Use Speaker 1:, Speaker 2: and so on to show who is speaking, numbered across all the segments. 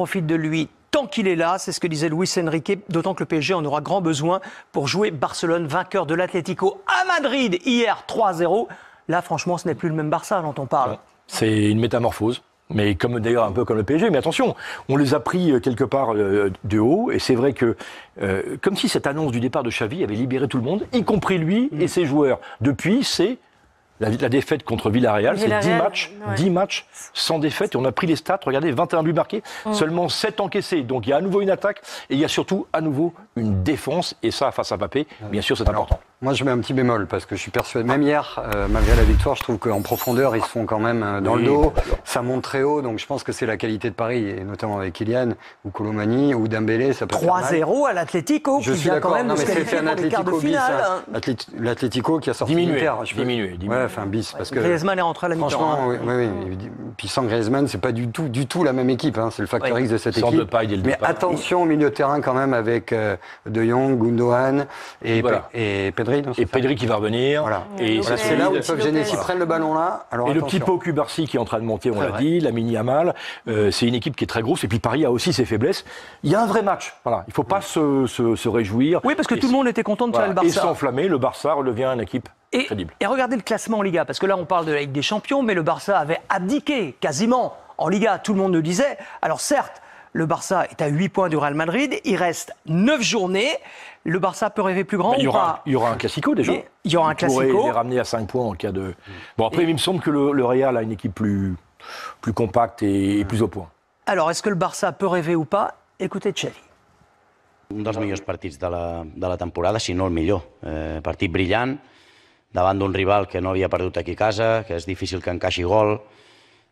Speaker 1: profite de lui tant qu'il est là, c'est ce que disait Luis Enrique, d'autant que le PSG en aura grand besoin pour jouer Barcelone, vainqueur de l'Atlético à Madrid hier 3-0. Là, franchement, ce n'est plus le même Barça dont on parle.
Speaker 2: C'est une métamorphose. Mais comme d'ailleurs un peu comme le PSG. Mais attention, on les a pris quelque part de haut. Et c'est vrai que, comme si cette annonce du départ de Xavi avait libéré tout le monde, y compris lui et ses joueurs. Depuis, c'est la défaite contre Villarreal. C'est 10 matchs sans défaite. Et on a pris les stats. Regardez, 21 buts marqués, seulement 7 encaissés. Donc il y a à nouveau une attaque et il y a surtout à nouveau une défense. Et ça, face à Mbappé, bien sûr, c'est important.
Speaker 3: Moi, je mets un petit bémol parce que je suis persuadé, même hier, malgré la victoire, je trouve qu'en profondeur, ils se font quand même dans le dos. Ça monte très haut, donc je pense que c'est la qualité de Paris, et notamment avec Kylian, ou Colomani, ou Dembélé, ça peut faire mal.
Speaker 1: 3-0 à l'Atlético, qui vient quand même de se qualifier pour les quarts de finale.
Speaker 3: L'Atlético qui a sorti
Speaker 2: diminué.
Speaker 3: Ouais, enfin bis, parce que
Speaker 1: Griezmann est rentré à la mi-temps.
Speaker 3: Franchement, oui. Puis sans Griezmann, c'est pas du tout la même équipe. C'est le facteur X de cette équipe. Mais attention au milieu de terrain quand même avec De Jong, Gundogan et Pedri.
Speaker 2: Et Pedri qui va revenir.
Speaker 3: Voilà.
Speaker 2: Et
Speaker 3: c'est là où ils peuvent gêner. S'ils prennent le ballon là, alors
Speaker 2: et
Speaker 3: attention.
Speaker 2: le petit Pau Cubarsí qui est en train de monter, on l'a dit, la Mini Yamal. C'est une équipe qui est très grosse. Et puis Paris a aussi ses faiblesses. Il y a un vrai match. Voilà. Il ne faut pas se réjouir.
Speaker 1: Oui, parce que tout le monde était content de tirer le Barça.
Speaker 2: Et s'enflammer, le Barça redevient une équipe crédible.
Speaker 1: Et regardez le classement en Liga. Parce que là, on parle de la Ligue des Champions, mais le Barça avait abdiqué quasiment en Liga. Tout le monde le disait. Alors certes, le Barça est à 8 points du Real Madrid. Il reste 9 journées. Le Barça peut rêver plus grand ou pas ?
Speaker 2: Il y aura un classico déjà.
Speaker 1: Il y aura un classico.
Speaker 2: On pourrait les ramener à 5 points en cas de... Bon, après, il me semble que le Real a une équipe plus compacte et plus au point.
Speaker 1: Alors, est-ce que le Barça peut rêver ou pas ? Écoutez Xavi.
Speaker 4: Un dels millors partits de la temporada, si no el millor. Partit brillant, davant d'un rival que no havia perdut aquí a casa, que és difícil que encaixi gol.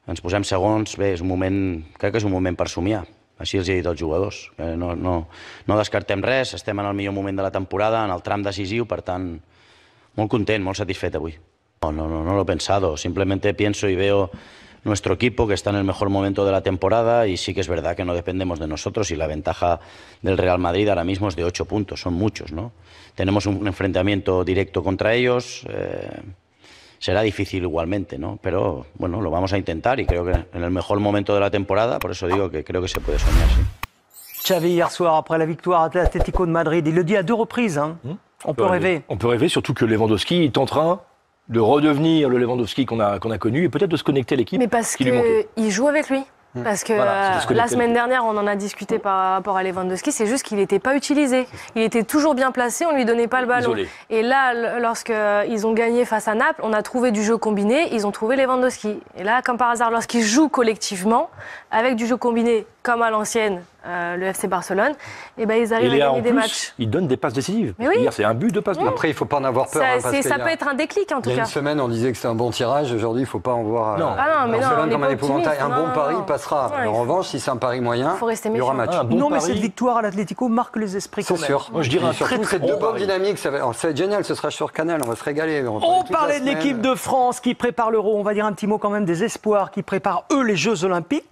Speaker 4: Ens posem segons. Bé, crec que és un moment per somiar. Així els he dit als jugadors. No descartem res, estem en el millor moment de la temporada, en el tram decisiu, per tant, molt content, molt satisfet avui. No lo he pensado, simplemente pienso y veo nuestro equipo que está en el mejor momento de la temporada y sí que es verdad que no dependemos de nosotros y la ventaja del Real Madrid ahora mismo es de 8 puntos, son muchos, ¿no? Tenemos un enfrentamiento directo contra ellos. Será difícil igualmente, ¿no? Pero bueno, lo vamos a intentar y creo que en el mejor momento de la temporada, por eso digo que creo que se puede soñar, sí.
Speaker 1: Xavi, hier soir, après la victoire à l'Atlético de Madrid, il le dit à 2 reprises, on peut rêver.
Speaker 2: On peut rêver, surtout que Lewandowski est en train de redevenir le Lewandowski qu'on a connu et peut-être de se connecter à l'équipe.
Speaker 5: Mais parce qu'il joue avec lui. Parce que la semaine dernière, on en a discuté par rapport à Lewandowski, c'est juste qu'il n'était pas utilisé. Il était toujours bien placé, on ne lui donnait pas le ballon.
Speaker 2: Isolé.
Speaker 5: Et là, lorsqu'ils ont gagné face à Naples, on a trouvé du jeu combiné, ils ont trouvé Lewandowski. Et là, comme par hasard, lorsqu'ils jouent collectivement, avec du jeu combiné, comme à l'ancienne, le FC Barcelone, et ben ils arrivent à gagner des matchs.
Speaker 2: Ils donnent des passes décisives.
Speaker 5: Mais oui.
Speaker 2: Hier, c'est un but de passe.
Speaker 3: Après, il ne faut pas en avoir peur.
Speaker 5: Ça peut être un déclic, en tout cas.
Speaker 3: Il y a une semaine, on disait que c'était un bon tirage. Aujourd'hui, il ne faut pas en voir.
Speaker 2: Non.
Speaker 3: Barcelone comme un épouvantail. Un bon pari
Speaker 5: non.
Speaker 3: passera. En revanche, si c'est un pari moyen, il y aura match.
Speaker 1: Non, mais cette victoire à l'Atlético marque les esprits quand même.
Speaker 3: C'est sûr.
Speaker 2: Moi, je dirais un très
Speaker 3: deux bonnes dynamiques. Ça va être génial. Ce sera sur Canal. On va se régaler.
Speaker 1: On parlait de l'équipe de France qui prépare l'Euro. On va dire un petit mot quand même des espoirs qui préparent eux les Jeux Olympiques.